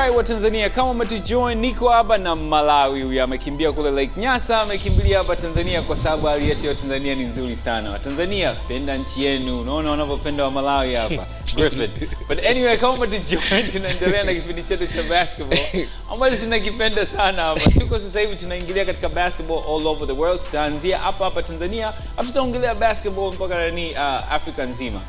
Alright, wa Tanzania, kama umetujoin, niko hapa na Malawi. Huyu amekimbia kule Lake Nyasa, amekimbilia hapa Tanzania kwa sababu hali yetu ya Tanzania ni nzuri sana. Wa Tanzania, penda nchi yenu. Unaona wanavyopenda wa Malawi hapa. Griffin. But anyway, kama umetujoin, tunaendelea na kipindi chetu cha basketball. Ambacho tunakipenda sana hapa. Tuko sasa hivi tunaingilia katika basketball all over the world. Tutaanzia hapa Tanzania, afu tutaongelea basketball mpaka Afrika nzima.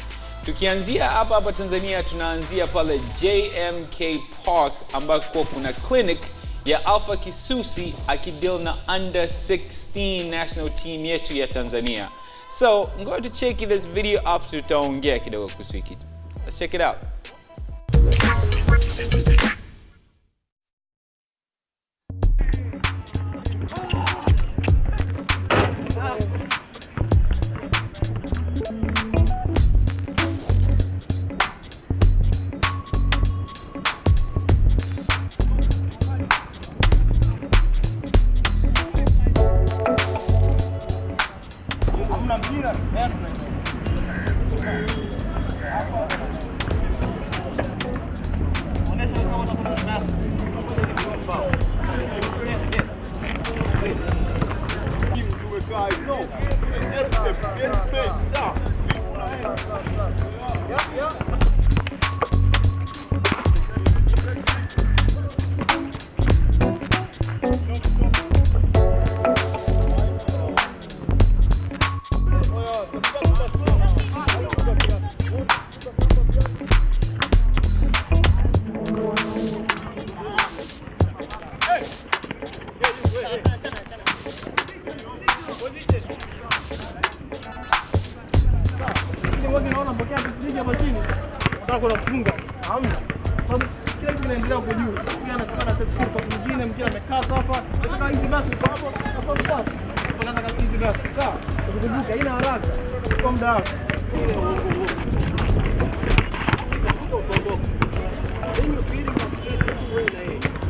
Tukianzia hapa Tanzania, tunaanzia pale JMK Park ambako kuna clinic ya Alpha Kisusi akideal na under 16 national team yetu ya Tanzania. So, I'm going to check this video after tutaongea kidogo kuhusu hiki. Let's check it out.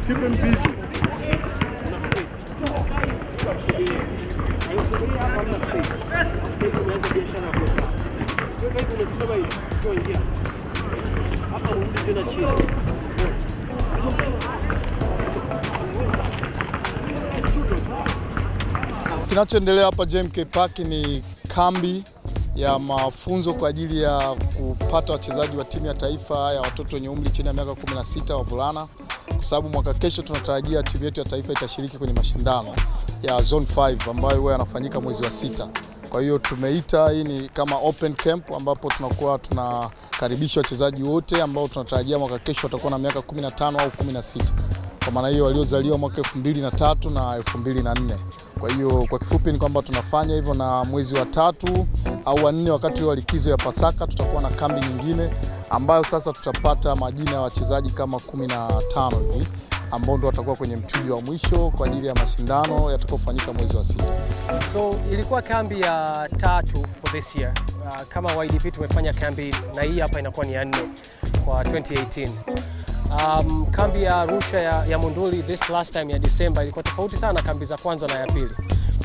Keep him busy. Kinachoendelea hapa JMK Park ni kambi ya mafunzo kwa ajili ya kupata wachezaji wa timu ya taifa ya watoto wenye umri chini ya miaka 16 wavulana, kwa sababu mwaka kesho tunatarajia timu yetu ya taifa itashiriki kwenye mashindano ya Zone 5 ambayo huwa yanafanyika mwezi wa 6. Kwa hiyo tumeita hii ni kama open camp ambapo tunakuwa tunakaribisha wachezaji wote ambao tunatarajia mwaka kesho watakuwa na miaka 15 au 16. Kwa maana hiyo waliozaliwa mwaka 2003 na 2004. Kwa hiyo kwa kifupi ni kwamba tunafanya hivyo, na mwezi wa 3 au wa 4 wakati wa likizo ya Pasaka tutakuwa na kambi nyingine ambayo sasa tutapata majina ya wachezaji kama 15 hivi ambao ndio watakuwa kwenye mchujo wa mwisho kwa ajili ya mashindano yatakayofanyika mwezi wa 6. So ilikuwa kambi ya 3 for this year. Kama YDP tumefanya kambi na hii hapa inakuwa ni ya 4 kwa 2018. Kambi ya Arusha ya Monduli this last time ya December ilikuwa tofauti sana na kambi za kwanza na ya pili.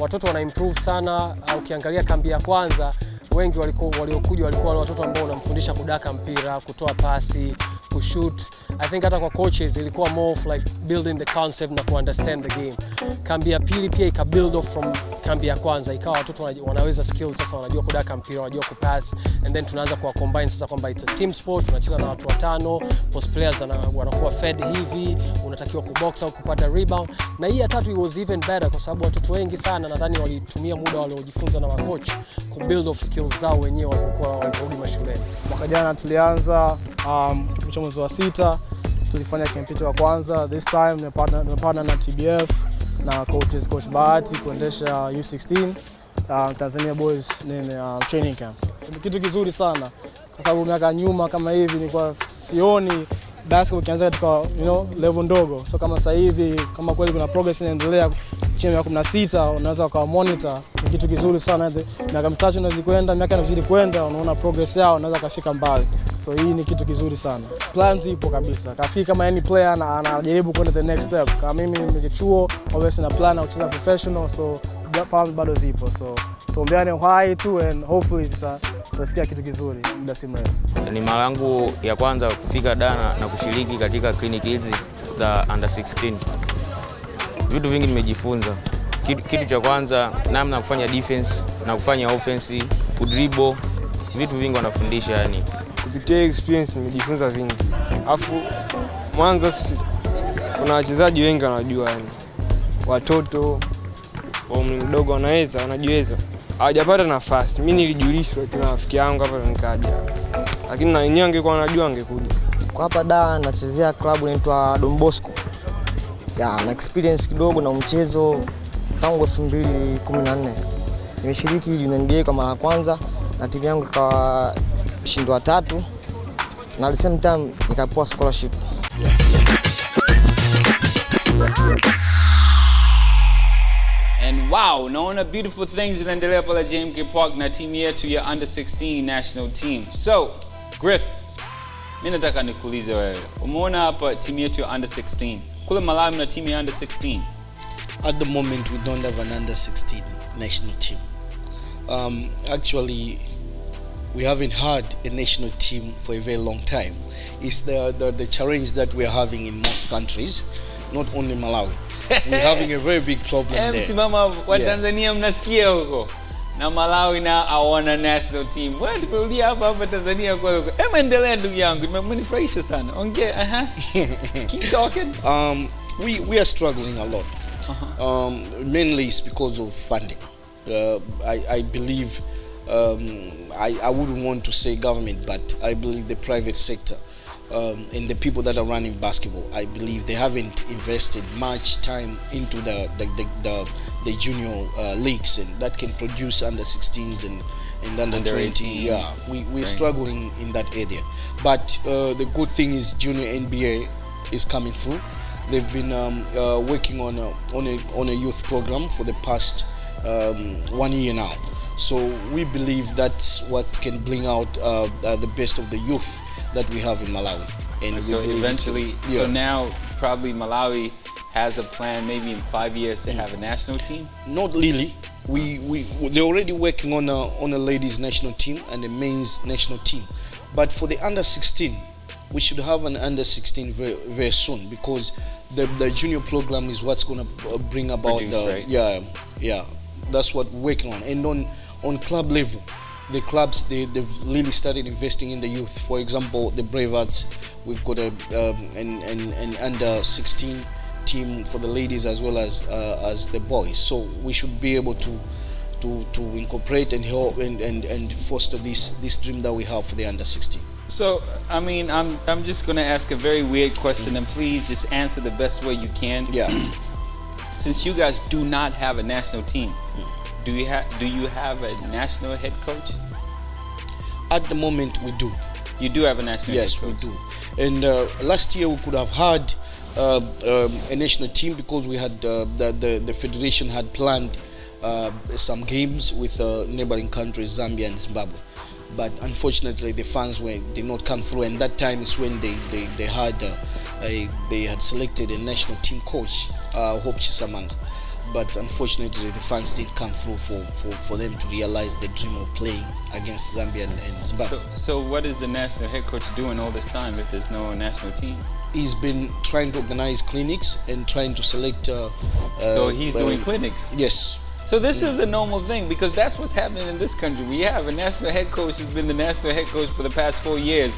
Watoto wana improve sana. Ukiangalia kambi ya kwanza wengi waliokuja walikuwa wale watoto ambao unamfundisha kudaka mpira, kutoa pasi, kushoot. I think hata kwa coaches ilikuwa more of like building the concept na understand the game. Kambi ya pili pia ika build off from kambi ya kwanza, ikawa watoto wanaweza skills sasa, wanajua kudaka mpira, wanajua kupass, and then tunaanza kuwa combine sasa kwamba it's a team sport, tunacheza na watu watano, post players wanakuwa fed hivi, unatakiwa kubox au kupata rebound. Na hii ya 3 it was even better kwa sababu watoto wengi sana nadhani walitumia muda waliojifunza na coach ku build off skills zao wenyewe walipokuwa walirudi mashuleni. Mwaka jana tulianza mwezi wa 6, tulifanya kambi ya kwanza. This time nimepata na TBF na coach Bahati kuendesha U16 Tanzania Boys training camp. Ni kitu kizuri sana kwa sababu miaka nyuma kama hivi nilikuwa sioni basketball ikianza katika level ndogo. So kama sasa hivi kama kweli kuna progress inaendelea chini ya 16 unaweza kwa monitor, ni kitu kizuri sana. Miaka mitatu inazidi kwenda, miaka inazidi kwenda, unaona progress yao, unaweza kufika mbali. So hii ni kitu kizuri sana. Plans ipo kabisa. Kafika kama any player anajaribu kwenda the next step. Kama mimi nimechuo, obviously na plan ya kucheza professional, so bado zipo. So tuombeane uhai tu and hopefully tutasikia kitu kizuri muda si mrefu. Ni mara yangu ya kwanza kufika Dana na kushiriki katika clinic hizi. the under 16. Vitu vingi nimejifunza. Kitu cha kwanza namna kufanya defense na kufanya offense, kudribble, vitu vingi wanafundisha yani. Kupitia experience nimejifunza vingi. Alafu Mwanza kuna wachezaji wengi wanajua yani. Watoto umri mdogo wanajiweza. Hawajapata nafasi. Mimi nilijulishwa tu na rafiki yangu hapa nikaja. Lakini na wenyewe angekuwa wanajua angekuja. Kwa hapa da nachezea klabu inaitwa Don Bosco. Na experience kidogo na mchezo tangu 2014. Nimeshiriki Junior NBA kwa mara ya kwanza na timu yangu ikawa mshindi wa 3 na at the same time nikapewa scholarship. And wow, naona beautiful things zinaendelea pale JMK Park na timu yetu ya under 16 national team. So, Griff, mimi nataka nikuulize wewe. Umeona hapa timu yetu ya under 16. Kule Malawi na timu ya under 16. At the moment, we don't have an under 16 national team. Actually, we haven't had a national team for a very long time. It's the challenge that we're having in most countries, not only Malawi. We're having a very big problem there. Msimama wa Tanzania mnasikia huko. Na Malawi na hawana national team. Wewe tumerudia hapa Tanzania kwa huko. Endelea ndugu yangu, nimenifurahisha sana. Ongea, Keep talking. We are struggling a lot. Mainly it's because of funding. I believe I wouldn't want to say government, but I believe the private sector and the people that are running basketball, I believe they haven't invested much time into the junior leagues, and that can produce under 16s and under 20. 18. Yeah, we're struggling in that area. But the good thing is junior NBA is coming through. They've been working on a youth program for the past 1 year now. So we believe that's what can bring out the best of the youth that we have in Malawi. And so eventually, so now probably Malawi has a plan maybe in 5 years to have a national team? Not really. They're already working on a ladies national team and a men's national team. But for the under 16, we should have an under 16 very, very soon, because the junior program is what's going to bring about right? That's what we're working on. And on club level, the clubs they've really started investing in the youth. For example, the BraveHearts, we've got an under 16 team for the ladies as well as the boys. So we should be able to incorporate and help and foster this dream that we have for the under 16. So, I mean, I'm just gonna ask a very weird question, and please just answer the best way you can. Yeah. Since you guys do not have a national team, do you have a national head coach? At the moment, we do. You do have a national head coach? Yes, we do. And last year we could have had a national team, because we had the federation had planned some games with neighboring countries, Zambia and Zimbabwe. But unfortunately, the funds did not come through, and that time is when they had selected a national team coach, Hope Chisamanga. But unfortunately, the funds didn't come through for them to realize the dream of playing against Zambia and Zimbabwe. So what is the national head coach doing all this time if there's no national team? He's been trying to organize clinics and trying to select. So he's doing clinics? Yes. So this is a normal thing, because that's what's happening in this country. We have a national head coach who's been the national head coach for the past 4 years,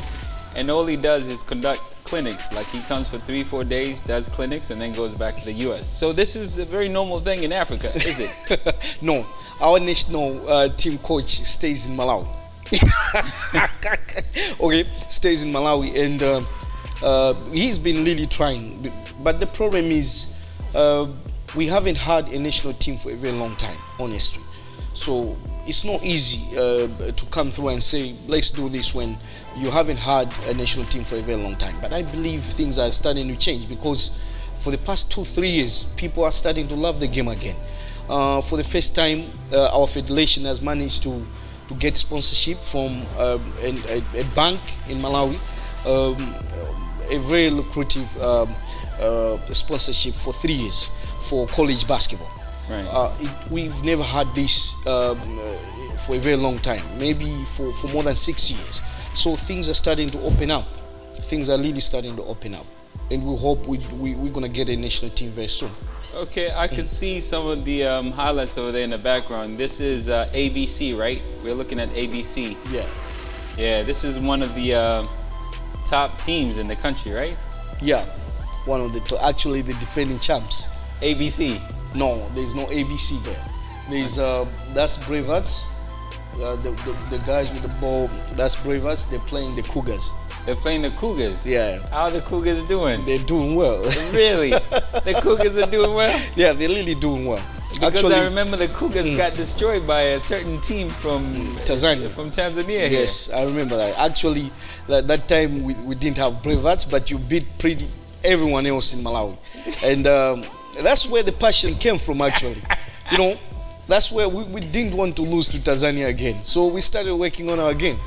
and all he does is conduct clinics. Like, he comes for 3-4 days, does clinics, and then goes back to the US. So this is a very normal thing in Africa, is it? No, our national team coach stays in Malawi. Okay, stays in Malawi, and he's been really trying. But the problem is, we haven't had a national team for a very long time, honestly. So it's not easy to come through and say, let's do this, when you haven't had a national team for a very long time. But I believe things are starting to change, because for the past 2-3 years, people are starting to love the game again. For the first time, our federation has managed to get sponsorship from a bank in Malawi, a very lucrative sponsorship for 3 years for college basketball. Right. We've never had this for a very long time, maybe for more than 6 years. So things are starting to open up. Things are really starting to open up. and we hope we're gonna get a national team very soon. Okay, I could see some of the highlights over there in the background. This is ABC, right? We're looking at ABC. Yeah. Yeah, this is one of the top teams in the country, right? Yeah, one of actually the defending champs. ABC. No, there's no ABC there. There's that's BraveHearts. The guys with the ball, that's BraveHearts. They're playing the Cougars. They're playing the Cougars. Yeah. How are the Cougars doing? They're doing well. Really? The Cougars are doing well? Yeah, they're really doing well. Because Actually, I remember the Cougars got destroyed by a certain team from Tanzania. From Tanzania. Yes, I remember that. Actually, that time we didn't have BraveHearts, but you beat pretty everyone else in Malawi, and that's where the passion came from. Actually, you know, that's where we didn't want to lose to Tanzania again, so we started working on our game.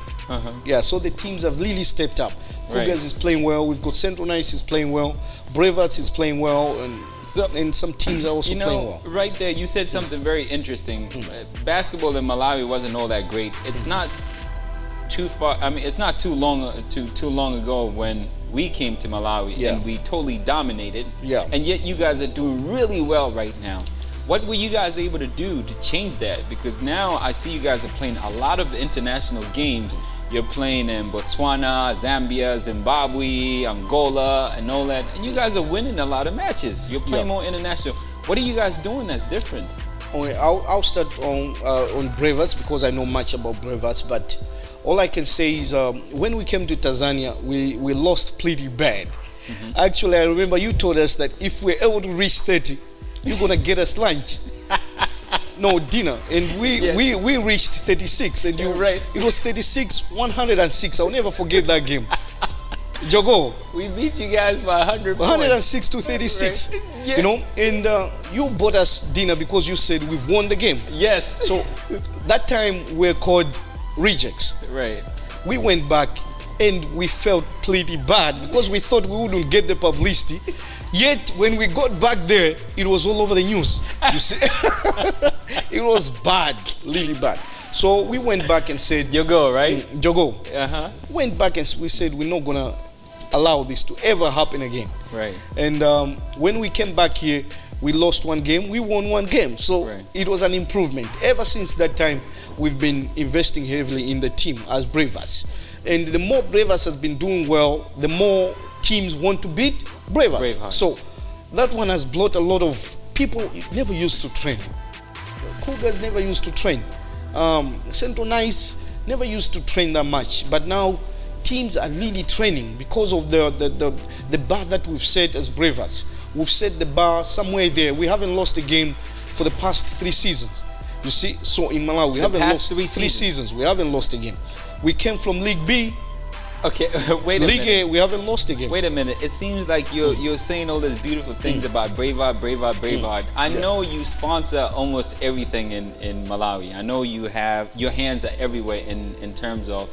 Yeah, so the teams have really stepped up. Cougars is playing well. We've got Central Nice is playing well. BraveHearts is playing well, and some teams are also playing well. Right there, you said something very interesting. Basketball in Malawi wasn't all that great. It's not too far. I mean, it's not too long ago when we came to Malawi and we totally dominated. Yeah. And yet you guys are doing really well right now. What were you guys able to do to change that? Because now I see you guys are playing a lot of international games. You're playing in Botswana, Zambia, Zimbabwe, Angola, and all that. And you guys are winning a lot of matches. You're playing more international. What are you guys doing that's different? I'll start on BraveHearts because I know much about BraveHearts. But all I can say is when we came to Tanzania, we lost pretty bad. Actually, I remember you told us that if we're able to reach 30, you're going to get us lunch. No, dinner, and we reached 36, and it was 36, 106. I'll never forget that game. Jogo, we beat you guys by 100 points. 106 to 36. You know, and you bought us dinner because you said we've won the game. Yes. So that time we're called rejects. Right. We went back and we felt pretty bad because we thought we wouldn't get the publicity. Yet when we got back there, it was all over the news. You see, it was bad, really bad. So we went back and said, Jogo, right? Jogo. Went back and we said we're not gonna allow this to ever happen again. Right. And when we came back here, we lost one game, we won one game. So it was an improvement. Ever since that time, we've been investing heavily in the team as BraveHearts. And the more BraveHearts has been doing well, the more teams want to beat BraveHearts. So that one has brought a lot of people never used to train. Cougars never used to train. Central Nice never used to train that much. But now teams are really training because of the bar that we've set as BraveHearts. We've set the bar somewhere there. We haven't lost a game for the past 3 seasons. You see, so in Malawi we haven't lost 3 seasons. We haven't lost a game. We came from League B. Okay, wait a minute. League A, we haven't lost a game. Wait a minute. It seems like you're saying all these beautiful things about BraveHeart. I know you sponsor almost everything in Malawi. I know you have your hands are everywhere in terms of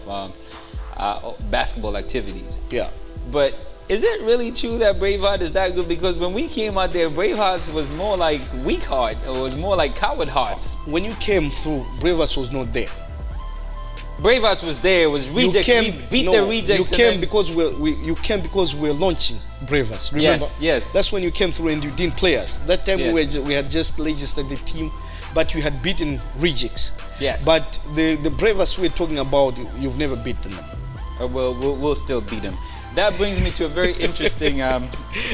basketball activities. Yeah. But is it really true that BraveHeart is that good? Because when we came out there, BraveHearts was more like weak heart, or was more like coward hearts. When you came through, BraveHearts was not there. BraveHearts was there. It was rejects. We beat the rejects. You came because you came because we're launching BraveHearts. Remember? Yes. That's when you came through and you didn't play us. That time we had just registered the team, but you had beaten rejects. Yes. But the BraveHearts we're talking about, you've never beaten them. We'll still beat them. That brings me to a very interesting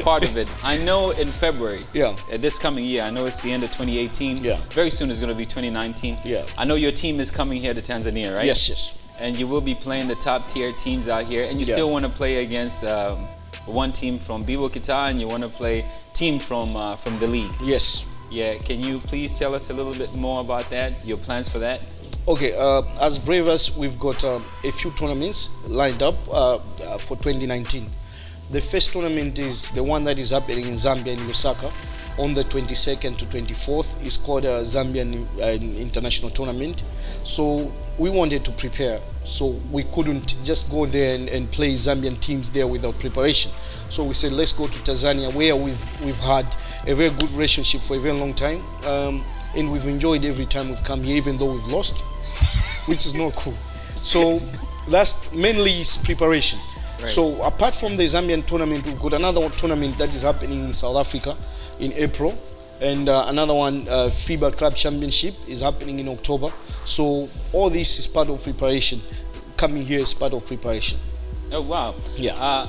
part of it. I know in February, this coming year, I know it's the end of 2018. Yeah. Very soon it's going to be 2019. Yeah. I know your team is coming here to Tanzania, right? Yes. And you will be playing the top tier teams out here, and you still want to play against one team from Bibo Kita, and you want to play team from the league. Yes. Yeah. Can you please tell us a little bit more about that? Your plans for that? Okay, as BraveHearts, we've got a few tournaments lined up for 2019. The first tournament is the one that is happening in Zambia, in Lusaka, on the 22nd to 24th. It's called a Zambian International Tournament. So we wanted to prepare, so we couldn't just go there and play Zambian teams there without preparation. So we said, let's go to Tanzania, where we've had a very good relationship for a very long time. And we've enjoyed every time we've come here, even though we've lost, which is not cool. So that's mainly is preparation. Right. So apart from the Zambian tournament, we've got another tournament that is happening in South Africa in April, and another one, FIBA Club Championship, is happening in October. So all this is part of preparation. Coming here is part of preparation. Oh wow. Yeah.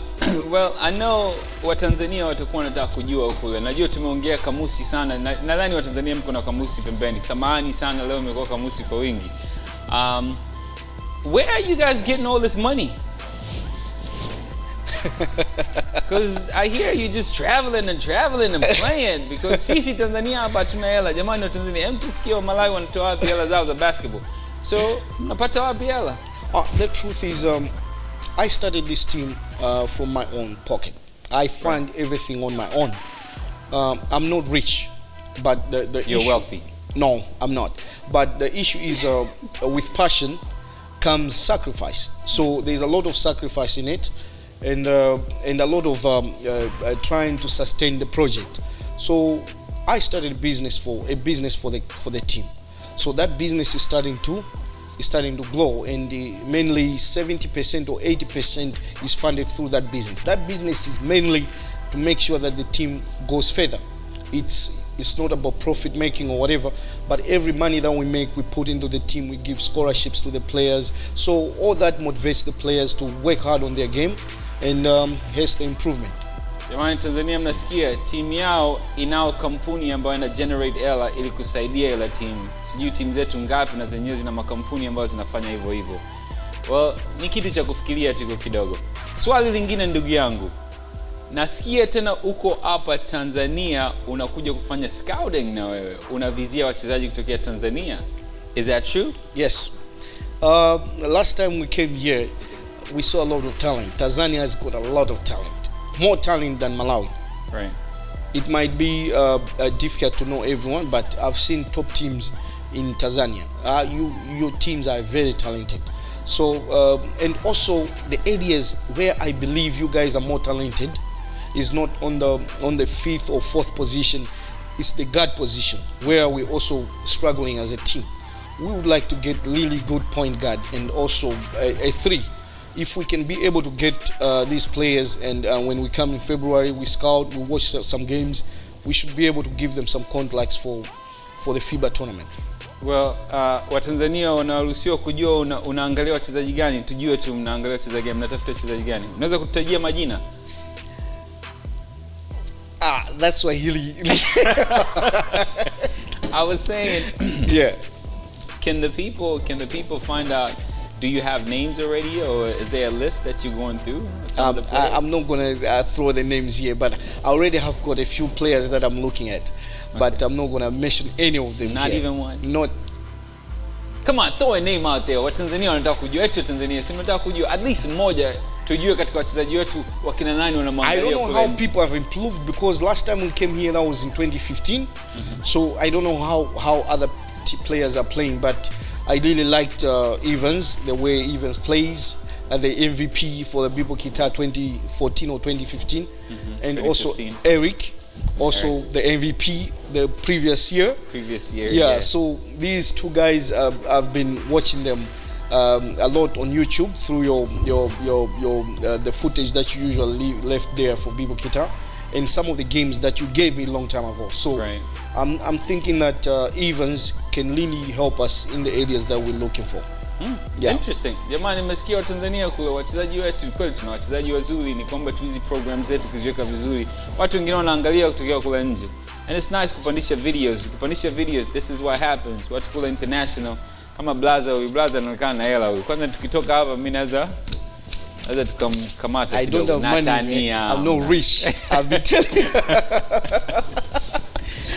Well, I know Watanzania watakuwa wanataka kujua kule. Najua tumeongea kamusi sana. Nadhani Watanzania mko na kamusi pembeni. Samahani sana, leo imekuwa kamusi kwa wingi. Where are you guys getting all this money? Because I hear you just traveling and playing. Because sisi Tanzania hapa tuna hela. Jamani wa Tanzania, tusikie wa Malawi wanatoa wapi hela zao za basketball. So, mnapata wapi hela? The truth is, I started this team from my own pocket. I fund everything on my own. I'm not rich, but the You're issue, wealthy. No, I'm not. But the issue is, with passion comes sacrifice. So there's a lot of sacrifice in it, and a lot of trying to sustain the project. So I started a business for the team. So that business is starting to grow, and mainly 70% or 80% is funded through that business. That business is mainly to make sure that the team goes further. It's not about profit making or whatever, but every money that we make, we put into the team. We give scholarships to the players, so all that motivates the players to work hard on their game, and here's the improvement. Jamani Tanzania, mnasikia timu yao inao kampuni ambayo ina generate hela ili kusaidia ile timu. Sijui timu zetu ngapi na zenyewe zina makampuni ambayo zinafanya hivyo hivyo. Well, ni kitu cha kufikiria tu kidogo. Swali lingine ndugu yangu. Nasikia tena uko hapa Tanzania unakuja kufanya scouting na wewe. Unavizia wachezaji kutokea Tanzania. Is that true? Yes. Last time we came here, we saw a lot of talent. Tanzania has got a lot of talent. More talent than Malawi. Right. It might be difficult to know everyone, but I've seen top teams in Tanzania. Your teams are very talented. So, and also the areas where I believe you guys are more talented is not on the fifth or fourth position. It's the guard position where we're also struggling as a team. We would like to get really good point guard and also a three. If we can be able to get these players, and when we come in February, we scout, we watch some games, we should be able to give them some contracts for the FIBA tournament. Well, Watanzania wanaruhusiwa kujua unaangalia wachezaji gani, tujue tu mnaangalia wachezaji gani, mnatafuta wachezaji gani. Unaweza kututajia majina? That's Swahili. I was saying, yeah. Can the people find out? Do you have names already, or is there a list that you're going through? I'm not going to throw the names here, but I already have got a few players that I'm looking at, but I'm not going to mention any of them. Not here. even one? Not. Come on, throw a name out there. Watanzania wanataka kujua, eti Tanzania si wanataka kujua at least mmoja, tujue katika wachezaji wetu wakina nani wanamwangalia. I don't know how people have improved, because last time we came here, that was in 2015. So I don't know how other players are playing, but I really liked Evans, the way Evans plays, the MVP for the Bibo Kita 2014 or 2015, and 2015. Also Eric, the MVP the previous year. Yeah, so these two guys, I've been watching them a lot on YouTube through your the footage that you usually left there for Bibo Kita, and some of the games that you gave me a long time ago. So right. I'm thinking that Evans can really help us in the areas that we're looking for. Yeah. Interesting. Jamani, nimesikia wa Tanzania kule wachezaji wetu kweli tuna wachezaji wazuri, ni kwamba tu hizi programs zetu kuziweka vizuri. Watu wengine wanaangalia kutokea kule nje. And it's nice kupandisha videos. This is what happens. Watu kule international kama blaza anaonekana na hela huyu. Kwanza tukitoka hapa mimi naweza tukamkamata. I don't have money. I'm not rich. I've been telling you.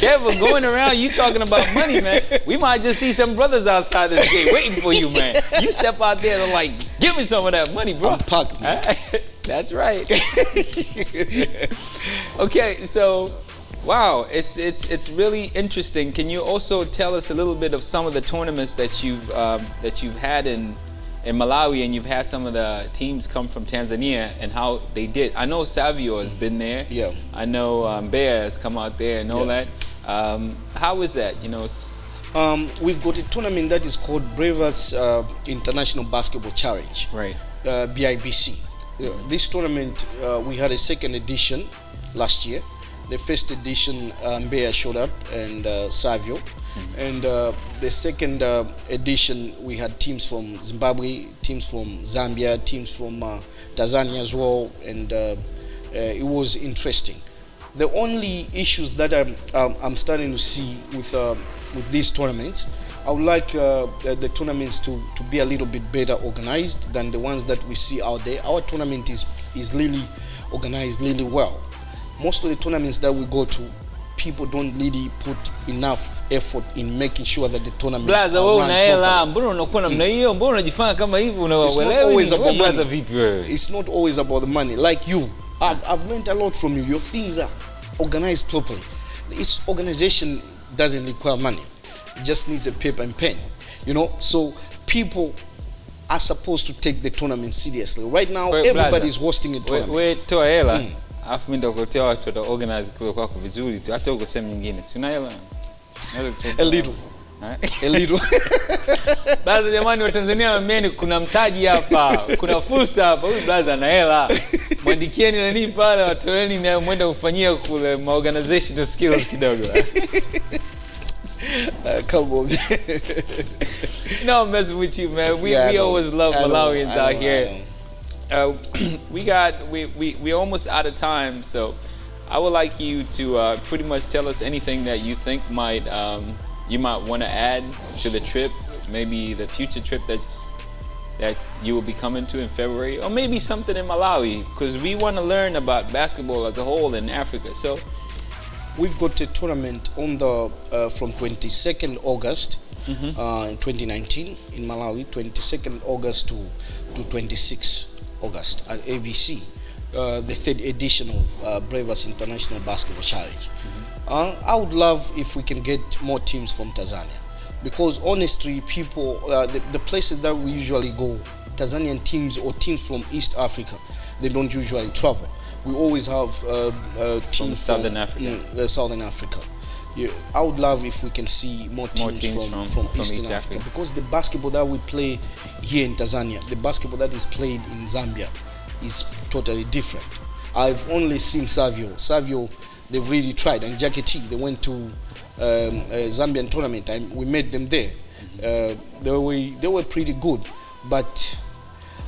Kevin, going around, you talking about money, man. We might just see some brothers outside this gate waiting for you, man. You step out there and like, give me some of that money, bro. I'm packed, man. That's right. Okay, so wow, it's really interesting. Can you also tell us a little bit of some of the tournaments that you've had in Malawi, and you've had some of the teams come from Tanzania and how they did? I know Savio has been there. Yeah. I know Bear has come out there and all that. How is that? You know. We've got a tournament that is called BraveHearts International Basketball Challenge. Right. BIBC. This tournament, we had a second edition last year. The first edition, Mbeya showed up and Savio. And the second edition, we had teams from Zimbabwe, teams from Zambia, teams from Tanzania as well, and it was interesting. The only issues that I'm starting to see with these tournaments, I would like the tournaments to be a little bit better organized than the ones that we see out there. Our tournament is really organized really well. Most of the tournaments that we go to, people don't really put enough effort in making sure that the tournament Blaza, wewe unaela, mbona unakuwa namna hiyo? Mbona unajifanya kama hivi unawaelewi? It's not always about the money. Like you, I've learned a lot from you. Your things are organized properly. This organization doesn't require money. It just needs a paper and pen. You know, so people are supposed to take the tournament seriously. Right now, everybody's hosting a tournament. Wewe toa hela. Afu mimi ndakuletea watu wa organize kule kwako vizuri tu, hata uko sehemu nyingine. Si una hela? A little. A little. Blaza, jamani wa Tanzania, mimi kuna mtaji hapa. Kuna fursa hapa. Huyu Blaza ana hela. Mwandikieni nani pale, watoeni na mwenda kufanyia kule organizational skills kidogo. Come on. No, I'm messing with you, man. We always love Malawians out here. We're almost out of time, so I would like you to pretty much tell us anything that you think you might want to add to the trip, maybe the future trip that you will be coming to in February, or maybe something in Malawi, because we want to learn about basketball as a whole in Africa. So we've got a tournament on the from 22nd August in 2019 in Malawi, 22nd August to 26th August at ABC, the third edition of BraveHearts International Basketball Challenge. I would love if we can get more teams from Tanzania, because honestly, people, the places that we usually go, Tanzanian teams or teams from East Africa, they don't usually travel. We always have teams from Southern Africa. Southern Africa. Yeah, I would love if we can see more teams from Eastern Africa, because the basketball that we play here in Tanzania, the basketball that is played in Zambia is totally different. I've only seen Savio, they've really tried, and JKT, they went to a Zambian tournament and we met them there. They were pretty good, but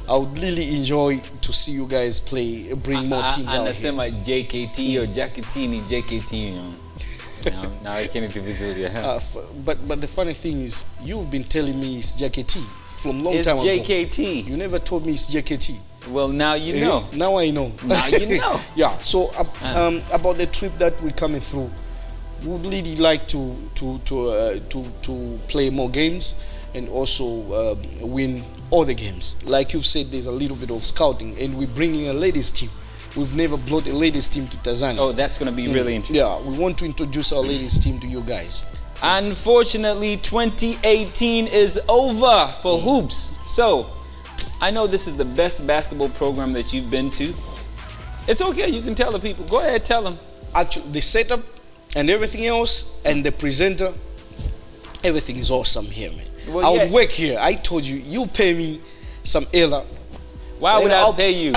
I would really enjoy to see you guys bring more teams out here. Anasema JKT or JKT ni JKT, you know. Now I can't do vizuri. But the funny thing is, you've been telling me it's JKT from long time ago. It's JKT. You never told me it's JKT. Well, now you know. Now I know. Now you know. Yeah. So about the trip that we're coming through, we would really like to play more games and also win all the games. Like you've said, there's a little bit of scouting, and we're bringing a ladies team. We've never brought a ladies team to Tanzania. Oh, that's going to be really interesting. Yeah, we want to introduce our ladies team to you guys. Unfortunately, 2018 is over for hoops. So, I know this is the best basketball program that you've been to. It's okay, you can tell the people. Go ahead, tell them. Actually, the setup and everything else, and the presenter, everything is awesome here, man. Well, I would work here. I told you, you pay me some ela. Why would I pay you?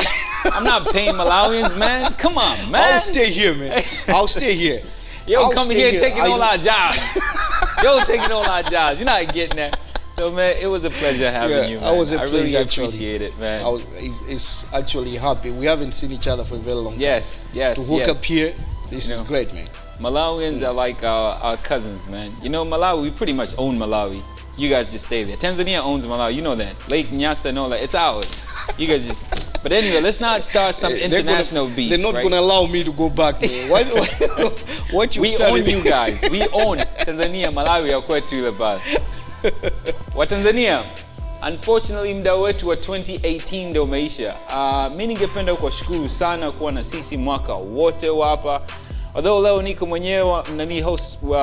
I'm not paying Malawians, man. Come on, man. I'll stay here, man. I'll stay here. Yo, coming here taking all our jobs. Yo, taking all our jobs. You're not getting that. So, man, it was a pleasure having you, man. I really appreciate it, man. It's actually happy. We haven't seen each other for a very long time. Yes. To hook up here, this is great, man. Malawians are like our cousins, man. You know, Malawi, we pretty much own Malawi. You guys just stay there. Tanzania owns Malawi, you know that. Lake Nyasa and all that, it's ours. You guys just... But anyway, let's not start some international beef. They're not going to allow me to go back, man. What you started? We own you guys. We own Tanzania, Malawi ya kwetu ile pale. Wa Tanzania, unfortunately muda wetu wa 2018 ndio umeisha. Mimi ningependa kuwashukuru sana kuwa na sisi mwaka wote hapa. Although leo niko mwenyewe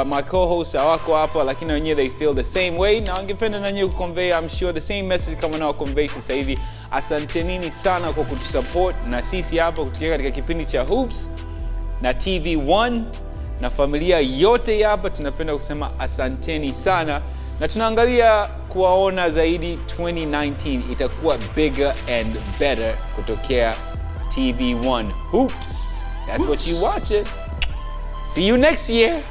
my co-hosts hawako hapa, lakini wenyewe they feel the same way. Na ningependa na nyinyi convey, I'm sure the same message kama nao convey sasa hivi. Asantenini sana kwa kutusupport na sisi hapa kutoka katika kipindi cha Hoops na TV1 na familia yote hapa, tunapenda kusema asanteni sana. na tunaangalia kuwaona zaidi 2019 itakuwa bigger and better kutokea TV1 Hoops. That's what you watch it. See you next year.